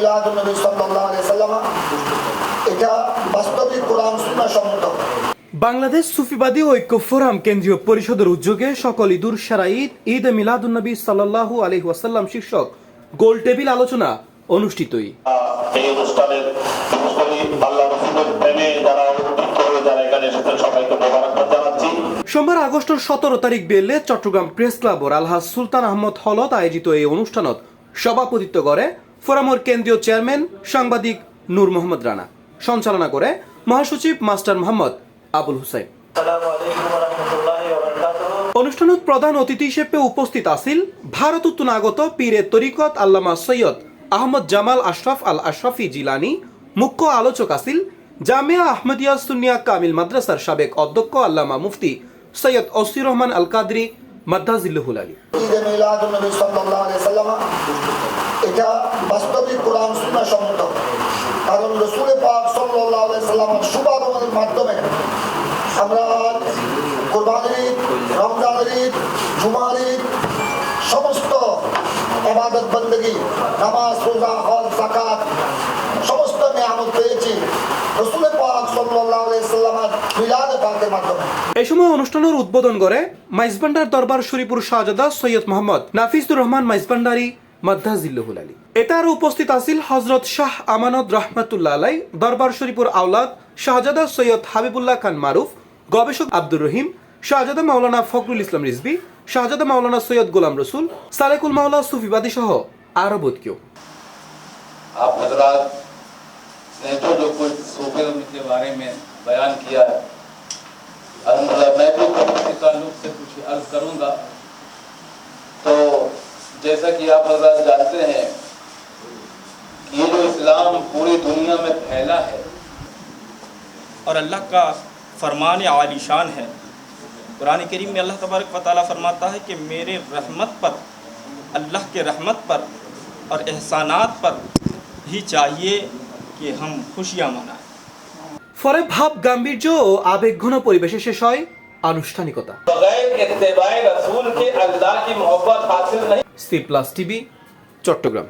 মিলাদুন্নবী সাল্লাল্লাহু আলাইহি ওয়াসাল্লাম এটা বাস্তবিক কোরআন সুন্নাহ সম্মত। বাংলাদেশ সুফিবাদী ঐক্য ফোরাম কেন্দ্রীয় পরিষদের উদ্যোগে সকল ঈদুর সেরা ঈদ মিলাদুন্নবী সাল্লাল্লাহু আলাইহি ওয়াসাল্লাম শীর্ষক গোল টেবিল আলোচনা অনুষ্ঠিতই। এই অনুষ্ঠানের আল্লাহ রাসূলের প্রেমে যারা এখানে এসেছেন সবাইকে মোবারকবাদ জানাচ্ছি। সোমবার আগস্টের 17 তারিখ বিকেলে চট্টগ্রাম প্রেস ক্লাবর আলহাজ সুলতান আহমদ হলত আয়োজিত এই অনুষ্ঠানত সভাপতিত্ব করে ফোরামের কেন্দ্রীয় চেয়ারম্যান সাংবাদিক নূর মোহাম্মদ রানা, সঞ্চালনা করে মহাসচিব মাস্টার মোহাম্মদ আবুল হুসাইন। অনুষ্ঠানত প্রধান অতিথি হিসেবে উপস্থিত আছিল ভারত আগত পীরে তরিকত আল্লামা সৈয়দ আহমদ জামাল আশরাফ আল আশরাফি জিলানি। মুখ্য আলোচক আছিল জামিয়া আহমদিয়া সুন্নিয়া কামিল মাদ্রাসার সাবেক অধ্যক্ষ আল্লামা মুফতি সৈয়দ ওসি রহমান আল কাদরি মাদ্দাজিল্লুহুল আলী। ঈদে মিলাদুন্নবী সাল্লাল্লাহু আলাইহি ওয়াসাল্লাম এটা বাস্তবিক কোরআন সুন্নাহ সম্মত। কারণ রাসূল পাক সাল্লাল্লাহু আলাইহি ওয়াসাল্লামের শুভ আগমনের মাধ্যমে আমরা কুরবানির ঈদ, রমজানের ঈদ, জুমার ঈদ সমস্ত ইবাদত বندگی, নামাজ, রোজা, হজ, যাকাত সমস্ত নিয়ামত পেয়েছি রাসূল পাক সাল্লাল্লাহু আলাইহি ওয়াসাল্লামের মিলাদ পাকের মাধ্যমে। এই সময় অনুষ্ঠানের উদ্বোধন করে মাইজবান্ডার দরবার শরীফুর শাহজাদা সৈয়দ মোহাম্মদ নাফিজুর রহমান মাইজবান্ডারি মাদ্দাজিল্লুহুল আলী। এতে আরো উপস্থিত আছিল হযরত শাহ আমানত রহমাতুল্লাহ আলাই, দরবার শরীফুর আওলাদ শাহজাদা সৈয়দ হাবিবুল্লাহ খান মারুফ, গবেষক আব্দুর রহিম, শাহজাদা মাওলানা ফখরুল ইসলাম রিজভী, শাহজাদা মাওলানা সৈয়দ গোলাম রসুল, সালেকুল মাওলা সুফিবাদী সহ আরো বহুত কেউ। आप हजरात ने जो कुछ सूफिज्म के बारे में बयान किया है, अल्हम्दुलिल्लाह मैं भी अपने ताल्लुक से कुछ अर्ज करूंगा। तो जैसा कि आप हजरात जानते हैं कि ये जो इस्लाम पूरी दुनिया में फैला है और अल्लाह का फरमान आलीशान है। कुरान करीम में अल्लाह तबारक व तआला फरमाता है कि मेरे रहमत पर, अल्लाह के रहमत पर और एहसानात पर ही चाहिए कि हम खुशियाँ मनाएं। ফলে ভাব গাম্ভীর্য ও আবেগঘন পরিবেশে শেষ হয় আনুষ্ঠানিকতা। बगैर इत्तेबाए रसूल के अल्लाह की मोहब्बत हासिल नहीं। C plus TV, Chittagong.